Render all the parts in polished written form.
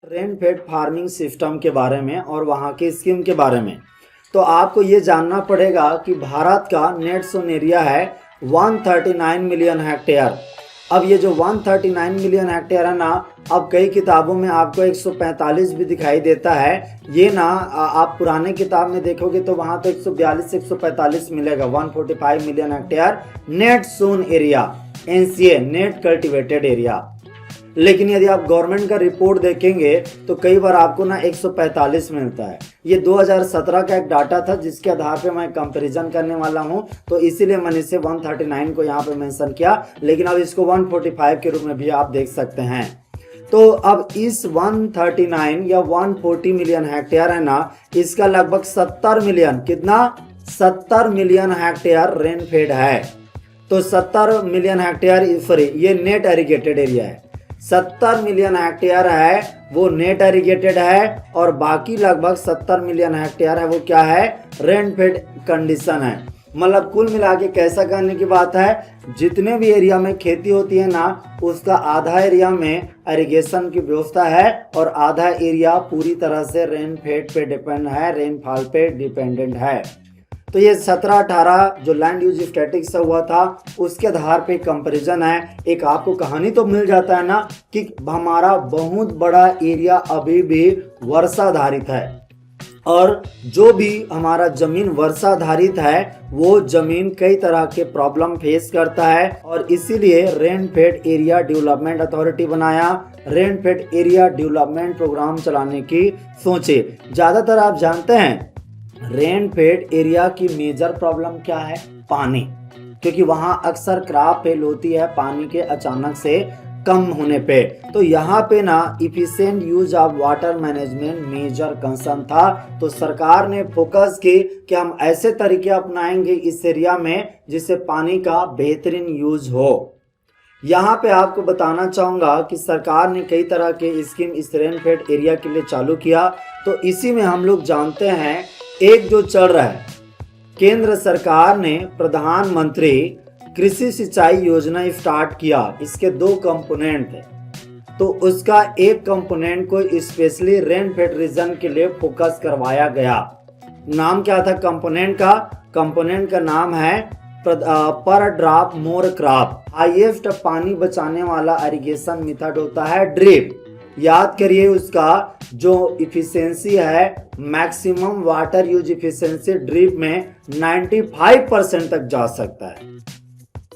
Rain fade farming system के बारे में और वहाँ के स्कीम के बारे में। तो आपको ये जानना पड़ेगा कि भारत का नेट सोन एरिया है 139 मिलियन हेक्टेयर। अब ये जो 139 मिलियन हेक्टेयर है ना, अब कई किताबों में आपको 145 भी दिखाई देता है। ये ना आप पुराने किताब में देखोगे तो वहाँ तो 142 से 145 मिलेगा। 145 million hectare net sown area, NCA net cultivated area. लेकिन यदि आप गवर्नमेंट का रिपोर्ट देखेंगे तो कई बार आपको ना 145 मिलता है। ये 2017 का एक डाटा था जिसके आधार पे मैं कंपैरिजन करने वाला हूं, तो इसीलिए मैंने इसे 139 को यहाँ पे मेंशन किया, लेकिन अब इसको 145 के रूप में भी आप देख सकते हैं। तो अब इस 139 या 140 मिलियन हेक्टेयर है ना, इसका लगभग 70 मिलियन, कितना 70 मिलियन हेक्टेयर रेनफेड है। तो 70 मिलियन हेक्टेयर सॉरी ये नेट एरिगेटेड एरिया है। 70 मिलियन हेक्टेयर है वो नेट एरिगेटेड है, और बाकी लगभग 70 मिलियन हेक्टेयर है वो क्या है, रेनफेड कंडीशन है। मतलब कुल मिला के कैसा करने की बात है, जितने भी एरिया में खेती होती है ना, उसका आधा एरिया में इरिगेशन की व्यवस्था है और आधा एरिया पूरी तरह से रेनफेड पे डिपेंड है, रेनफॉल पे डिपेंडेंट है। तो ये 17-18 जो लैंड यूज स्टैटिक्स से हुआ था उसके आधार पे कंपैरिजन है। एक आपको कहानी तो मिल जाता है ना कि हमारा बहुत बड़ा एरिया अभी भी वर्षाधारित है, और जो भी हमारा जमीन वर्षाधारित है वो जमीन कई तरह के प्रॉब्लम फेस करता है, और इसीलिए रेनफेड एरिया डेवलपमेंट अथॉरिटी बनाया, रेनफेड एरिया डेवलपमेंट प्रोग्राम चलाने की सोचे। ज्यादातर आप जानते हैं रेनफेड एरिया की मेजर प्रॉब्लम क्या है, पानी, क्योंकि वहां अक्सर क्रॉप फेल होती है पानी के अचानक से कम होने पे। तो यहाँ पे ना efficient use of water management major concern था। तो सरकार ने फोकस की कि हम ऐसे तरीके अपनाएंगे इस एरिया में जिससे पानी का बेहतरीन यूज हो। यहाँ पे आपको बताना चाहूंगा कि सरकार ने कई तरह के स्कीम इस रेनफेड एरिया के लिए चालू किया। तो इसी में हम लोग जानते हैं एक जो चल रहा है, केंद्र सरकार ने प्रधानमंत्री कृषि सिंचाई योजना स्टार्ट किया। इसके दो कंपोनेंट थे, तो उसका एक कंपोनेंट को स्पेशली रेनफेड रीजन के लिए फोकस करवाया गया। नाम क्या था कंपोनेंट का? कंपोनेंट का नाम है पर ड्रॉप मोर क्रॉप। हाईएस्ट पानी बचाने वाला इरिगेशन मेथड होता है ड्रिप। याद करिए उसका जो इफिशियंसी है, maximum water use efficiency drip में 95% तक जा सकता है।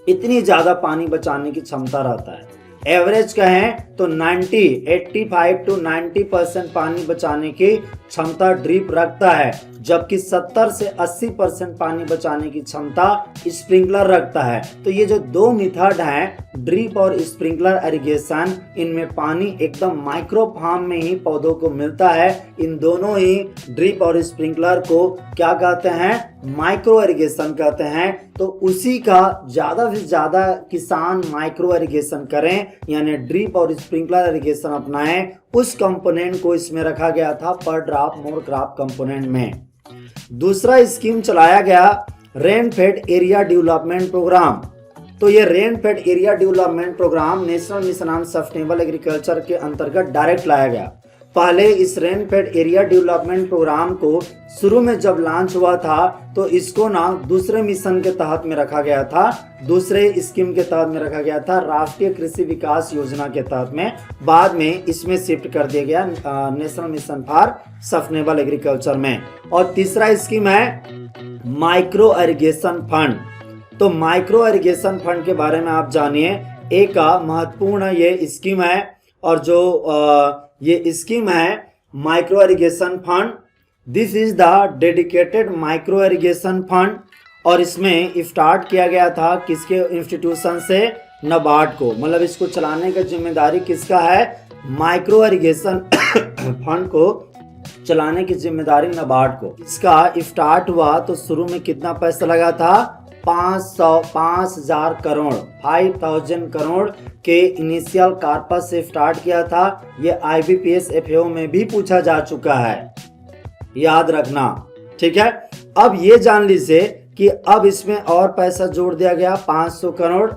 इतनी ज्यादा पानी बचाने की क्षमता रहता है। एवरेज कहें तो 85 to 90% पानी बचाने की क्षमता ड्रिप रखता है, जबकि 70 से 80% पानी बचाने की क्षमता स्प्रिंकलर रखता है। तो ये जो दो मेथड हैं, ड्रिप और स्प्रिंकलर इरिगेशन, इनमें पानी एकदम माइक्रो फार्म में ही पौधों को मिलता है। इन दोनों ही ड्रिप और स्प्रिंकलर को क्या कहते हैं, माइक्रो इरिगेशन कहते हैं। तो उसी का ज्यादा से ज्यादा किसान माइक्रो इरिगेशन करें, यानी ड्रिप और स्प्रिंकलर इरिगेशन अपनाएं। उस कंपोनेंट को इसमें रखा गया था पर ड्रॉप मोर क्रॉप कंपोनेंट में। दूसरा स्कीम चलाया गया रेनफेड एरिया डेवलपमेंट प्रोग्राम। तो ये rainfed area development programme national mission on sustainable agriculture के अंतर्गत डायरेक्ट लाया गया। पहले इस रेनफेड एरिया डेवलपमेंट प्रोग्राम को शुरू में जब लॉन्च हुआ था तो इसको ना दूसरे मिशन के तहत में रखा गया था, दूसरे स्कीम के तहत में रखा गया था, राष्ट्रीय कृषि विकास योजना के तहत में। बाद में इसमें शिफ्ट कर दिया गया national mission for sustainable agriculture में। और तीसरा स्कीम है माइक्रो इरिगेशन फंड। तो माइक्रो इरिगेशन फंड के बारे में आप जानिए। एक महत्वपूर्ण ये स्कीम है, और जो ये स्कीम है micro irrigation fund, this is the dedicated micro irrigation fund, और इसमें स्टार्ट किया गया था किसके इंस्टीट्यूशन से, नाबार्ड को। मतलब इसको चलाने का जिम्मेदारी किसका है, माइक्रो इरिगेशन फंड को चलाने की जिम्मेदारी नाबार्ड को। इसका स्टार्ट हुआ तो शुरू में कितना पैसा लगा था, 5,000 करोड़ 5,000 करोड़ के इनिशियल कॉर्पस से स्टार्ट किया था। ये IBPS FAO में भी पूछा जा चुका है, याद रखना, ठीक है। अब ये जान लीजिए कि अब इसमें और पैसा जोड़ दिया गया 500 करोड़,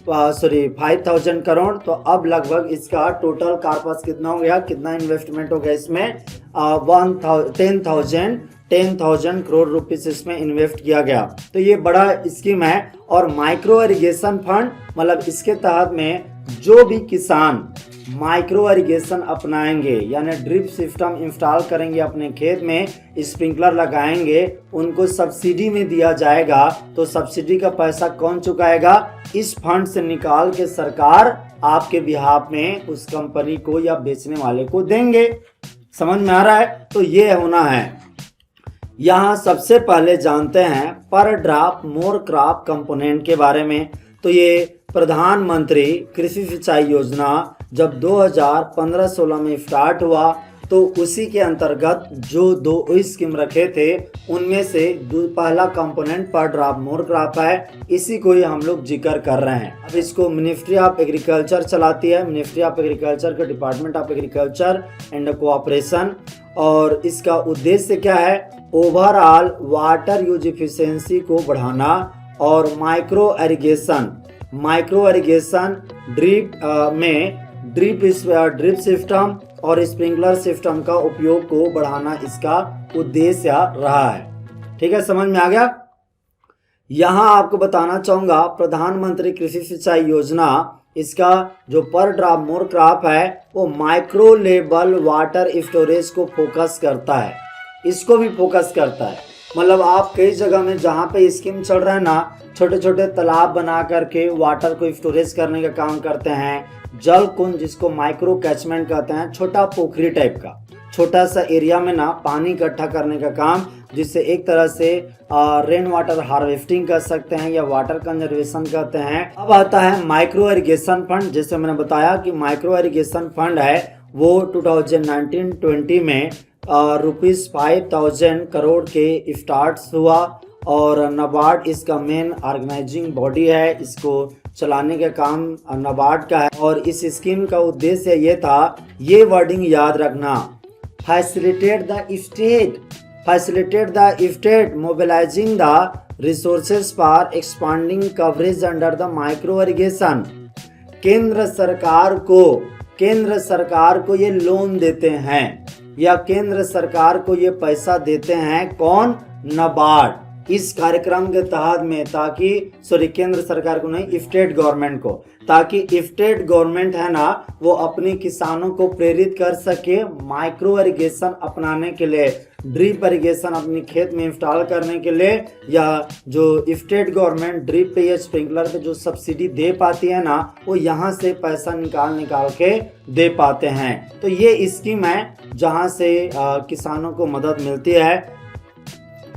5,000 करोड़। तो अब लगभग इसका टोटल कार्पस कितना हो गया, कितना इन्वेस्टमेंट हो गया इसमें, 10,000 करोड़ रुपीस इसमें इन्वेस्ट किया गया। तो ये बड़ा स्कीम है। और माइक्रो इरिगेशन फंड मतलब इसके तहत में जो भी किसान माइक्रो इरिगेशन अपनाएंगे यानी ड्रिप सिस्टम इंस्टॉल करेंगे अपने खेत में, स्प्रिंकलर लगाएंगे, उनको सब्सिडी में दिया जाएगा। तो सब्सिडी का पैसा कौन चुकाएगा, इस फंड से निकाल के सरकार आपके बिहाफ में उस कंपनी को या बेचने वाले को देंगे। समझ में आ रहा है। तो ये होना है। यहाँ सबसे पहले जानते हैं पर ड्रॉप मोर क्रॉप कंपोनेंट के बारे में। तो ये प्रधानमंत्री कृषि सिंचाई योजना जब 2015-16 में स्टार्ट हुआ तो उसी के अंतर्गत जो 2 स्कीम रखे थे उनमें से पहला कंपोनेंट पर ड्रॉप मोर क्रॉप है। इसी को ही हम लोग जिक्र कर रहे हैं। अब इसको मिनिस्ट्री ऑफ एग्रीकल्चर चलाती है। मिनिस्ट्री ऑफ एग्रीकल्चर का department of agriculture and cooperation. और इसका उद्देश्य क्या है, ओवरऑल वाटर यूज इफिशिएंसी को बढ़ाना और माइक्रो इरिगेशन ड्रिप सिस्टम और स्प्रिंकलर सिस्टम का उपयोग को बढ़ाना इसका उद्देश्य रहा है। ठीक है, समझ में आ गया। यहाँ आपको बताना चाहूंगा प्रधानमंत्री कृषि सिंचाई योजना, इसका जो पर ड्रॉप मोर क्रॉप है वो माइक्रो लेवल वाटर स्टोरेज को फोकस करता है। इसको भी फोकस करता है। मतलब आप कई जगह में जहाँ पे स्कीम चल रहा है ना, छोटे छोटे तालाब बना करके वाटर को स्टोरेज करने का काम करते हैं। जल कुंज जिसको माइक्रो कैचमेंट कहते हैं, छोटा पोखरी टाइप का छोटा सा एरिया में ना पानी इकट्ठा करने का काम, जिससे एक तरह से रेन वाटर हार्वेस्टिंग कर सकते हैं या वाटर कंजर्वेशन कहते हैं। अब आता है माइक्रो इरिगेशन फंड। जैसे मैंने बताया कि माइक्रो इरिगेशन फंड है वो 2019-20 में ₹5,000 करोड़ के स्टार्ट हुआ और नाबार्ड इसका मेन ऑर्गेनाइजिंग बॉडी है। इसको चलाने का काम नाबार्ड का है। और इस स्कीम का उद्देश्य ये था, ये वर्डिंग याद रखना, facilitate the state mobilising the resources for expanding coverage under the micro irrigation. केंद्र सरकार को ये लोन देते हैं या केंद्र सरकार को ये पैसा देते हैं, कौन, नाबार्ड, इस कार्यक्रम के तहत में, ताकि केंद्र सरकार को नहीं, स्टेट गवर्नमेंट को, ताकि स्टेट गवर्नमेंट है ना वो अपने किसानों को प्रेरित कर सके माइक्रो इरिगेशन अपनाने के लिए, ड्रिप इरिगेशन अपने खेत में इंस्टॉल करने के लिए, या जो स्टेट गवर्नमेंट ड्रिप पे या स्प्रिंकलर पे जो सब्सिडी दे पाती है ना, वो यहाँ से पैसा निकाल के दे पाते हैं। तो ये स्कीम है जहाँ से किसानों को मदद मिलती है।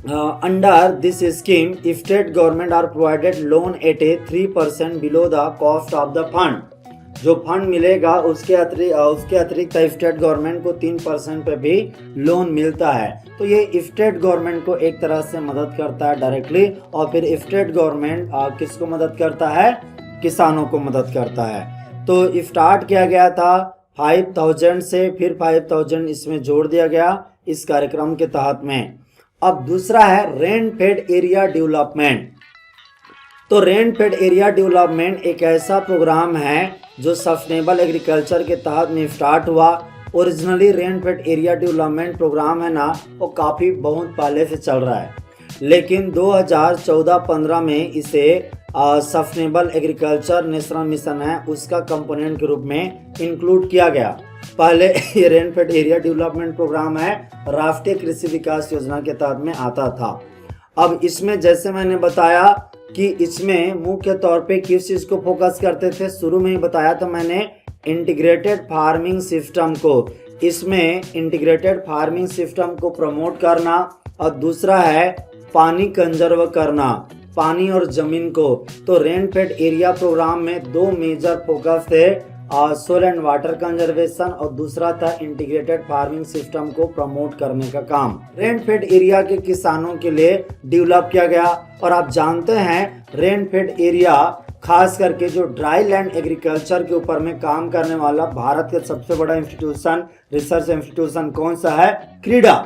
Under this scheme, state government are provided loan at a 3% below the cost of the fund. जो फंड मिलेगा उसके अतिरिक्त स्टेट गवर्नमेंट को 3% पे भी लोन मिलता है। तो ये स्टेट गवर्नमेंट को एक तरह से मदद करता है डायरेक्टली, और फिर स्टेट गवर्नमेंट किसको मदद करता है, किसानों को मदद करता है। तो स्टार्ट किया गया था 5,000 से, फिर 5,000 इसमें जोड़ दिया गया इस कार्यक्रम के तहत में। अब दूसरा है रेन फेड एरिया डेवलपमेंट। तो रेन फेड एरिया डेवलपमेंट एक ऐसा प्रोग्राम है जो सस्टेनेबल एग्रीकल्चर के तहत में स्टार्ट हुआ। Originally rain fed area development programme है ना वो काफ़ी बहुत पहले से चल रहा है, लेकिन 2014-15 में इसे सस्टेनेबल एग्रीकल्चर नेशनल मिशन है उसका कंपोनेंट के रूप में इंक्लूड किया गया। पहले ये rain fed area development programme है राष्ट्रीय कृषि विकास योजना के तहत में आता था। अब इसमें जैसे मैंने बताया कि इसमें मुख्य तौर पे किस चीज़ को फोकस करते थे, शुरू में ही बताया था मैंने, इंटीग्रेटेड फार्मिंग सिस्टम को। इसमें इंटीग्रेटेड फार्मिंग सिस्टम को प्रमोट करना, और दूसरा है पानी कंजर्व करना, पानी और जमीन को। तो रेन फेड एरिया प्रोग्राम में 2 मेजर फोकस थे, सोइल एंड वाटर कंजर्वेशन, और दूसरा था इंटीग्रेटेड फार्मिंग सिस्टम को प्रमोट करने का काम रेन फेड एरिया के किसानों के लिए डेवलप किया गया। और आप जानते हैं रेन फेड एरिया खास करके जो ड्राई लैंड एग्रीकल्चर के ऊपर में काम करने वाला भारत का सबसे बड़ा इंस्टीट्यूशन, रिसर्च इंस्टीट्यूशन कौन सा है, क्रीडा,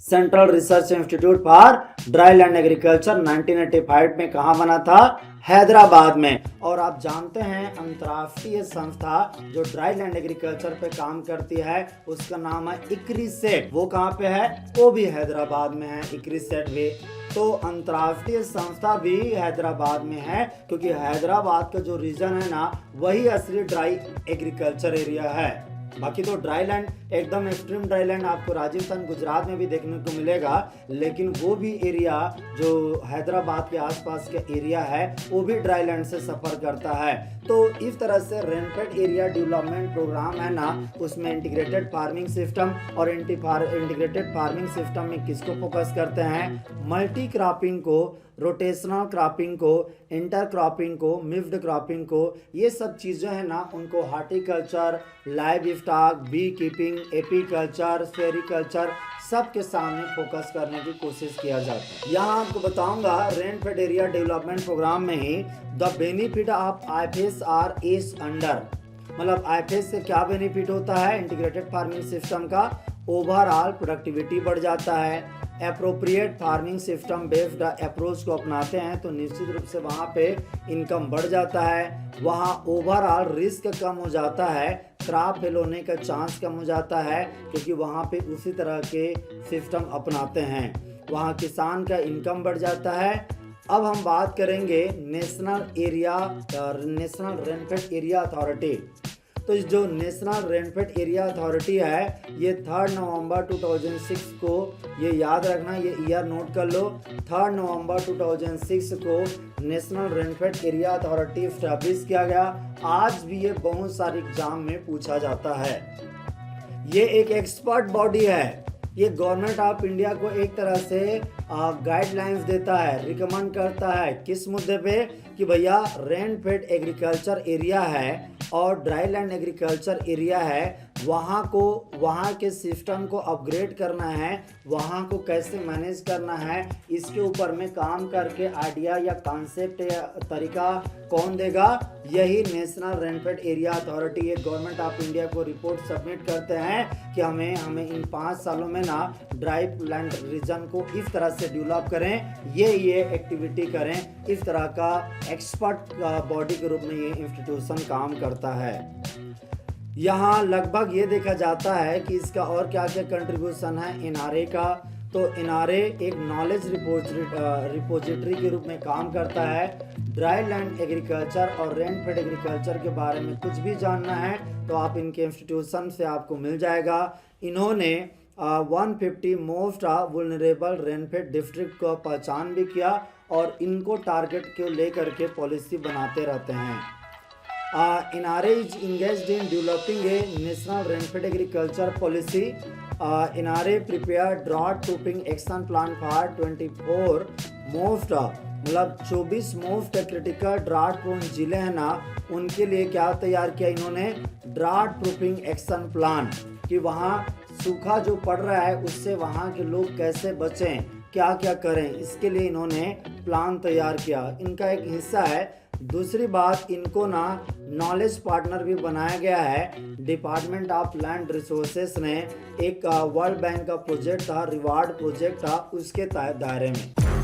central research institute for dry land agriculture. 1985 में कहाँ बना था, हैदराबाद में। और आप जानते हैं अंतर्राष्ट्रीय संस्था जो ड्राई लैंड एग्रीकल्चर पे काम करती है उसका नाम है इक्रिसेट। वो कहाँ पे है? वो भी हैदराबाद में है, इक्रिसेट भी। तो अंतर्राष्ट्रीय संस्था भी हैदराबाद में है, क्योंकि हैदराबाद का जो रीजन है ना वही असली ड्राई एग्रीकल्चर एरिया है। बाकी तो ड्राई लैंड एकदम एक्सट्रीम ड्राई लैंड आपको राजस्थान गुजरात में भी देखने को मिलेगा, लेकिन वो भी एरिया जो हैदराबाद के आसपास का एरिया है वो भी ड्राई लैंड से सफ़र करता है। तो इस तरह से रेनफेड एरिया डेवलपमेंट प्रोग्राम है ना, उसमें इंटीग्रेटेड फार्मिंग सिस्टम और इंटीग्रेटेड फार्मिंग सिस्टम में किसको फोकस करते हैं? मल्टी क्रॉपिंग को, रोटेशनल क्रॉपिंग को, इंटर क्रॉपिंग को, मिक्स्ड क्रॉपिंग को, ये सब चीज़ें हैं ना उनको horticulture, livestock, beekeeping, apiculture, sericulture सब के सामने फोकस करने की कोशिश किया जाता है। यहाँ आपको बताऊंगा रेनफेड एरिया डेवलपमेंट प्रोग्राम में ही the benefit of IFSR is under, मतलब IFS से क्या बेनिफिट होता है? इंटीग्रेटेड फार्मिंग सिस्टम का ओवरऑल प्रोडक्टिविटी बढ़ जाता है। Appropriate farming system based approach को अपनाते हैं तो निश्चित रूप से वहाँ पे इनकम बढ़ जाता है, वहाँ ओवरऑल रिस्क कम हो जाता है, क्रॉप फेल होने का चांस कम हो जाता है, क्योंकि वहाँ पे उसी तरह के सिस्टम अपनाते हैं, वहाँ किसान का इनकम बढ़ जाता है। अब हम बात करेंगे नेशनल रेनफेड एरिया अथॉरिटी। तो जो नेशनल रेनफेड एरिया अथॉरिटी है ये 3 नवंबर 2006 को, ये याद रखना, ये ईयर नोट कर लो, 3 नवंबर 2006 को national rainfed area authority establish किया गया। आज भी ये बहुत सारे एग्जाम में पूछा जाता है। ये एक एक्सपर्ट बॉडी है, ये गवर्नमेंट ऑफ इंडिया को एक तरह से गाइडलाइंस देता है, रिकमेंड करता है किस मुद्दे पे कि भैया रेनफेड एग्रीकल्चर एरिया है और ड्राई लैंड एग्रीकल्चर एरिया है, वहाँ के सिस्टम को अपग्रेड करना है, वहाँ को कैसे मैनेज करना है, इसके ऊपर में काम करके आइडिया या कॉन्सेप्ट या तरीका कौन देगा? यही नेशनल रेनफेड एरिया अथॉरिटी। ये गवर्नमेंट ऑफ इंडिया को रिपोर्ट सबमिट करते हैं कि हमें इन 5 सालों में ना ड्राई लैंड रीजन को इस तरह से डेवलप करें, ये एक्टिविटी करें। इस तरह का एक्सपर्ट बॉडी के रूप में ये इंस्टीट्यूशन काम करता है। यहाँ लगभग ये देखा जाता है कि इसका और क्या क्या कंट्रीब्यूशन है NRA का। तो NRA एक नॉलेज रिपोजिटरी के रूप में काम करता है। ड्राई लैंड एग्रीकल्चर और रेनफेड एग्रीकल्चर के बारे में कुछ भी जानना है तो आप इनके इंस्टीट्यूशन से आपको मिल जाएगा। इन्होंने 150 मोस्ट वुल्नरेबल रेनफेड डिस्ट्रिक्ट को पहचान भी किया और इनको टारगेट को लेकर के पॉलिसी बनाते रहते हैं। NRA is engaged in developing a national rainfed agriculture policy. NRA prepared drought proofing action plan for 24 most, मतलब 24 मोस्ट क्रिटिकल ड्राउट प्रोन जिले हैं ना, उनके लिए क्या तैयार किया इन्होंने? ड्राउट प्रूफिंग एक्शन प्लान, कि वहाँ सूखा जो पड़ रहा है उससे वहाँ के लोग कैसे बचें, क्या क्या करें, इसके लिए इन्होंने प्लान तैयार किया। इनका एक हिस्सा है। दूसरी बात, इनको ना नॉलेज पार्टनर भी बनाया गया है। डिपार्टमेंट ऑफ लैंड रिसोर्सेस ने एक वर्ल्ड बैंक का प्रोजेक्ट था, रिवार्ड प्रोजेक्ट था, उसके दायरे में।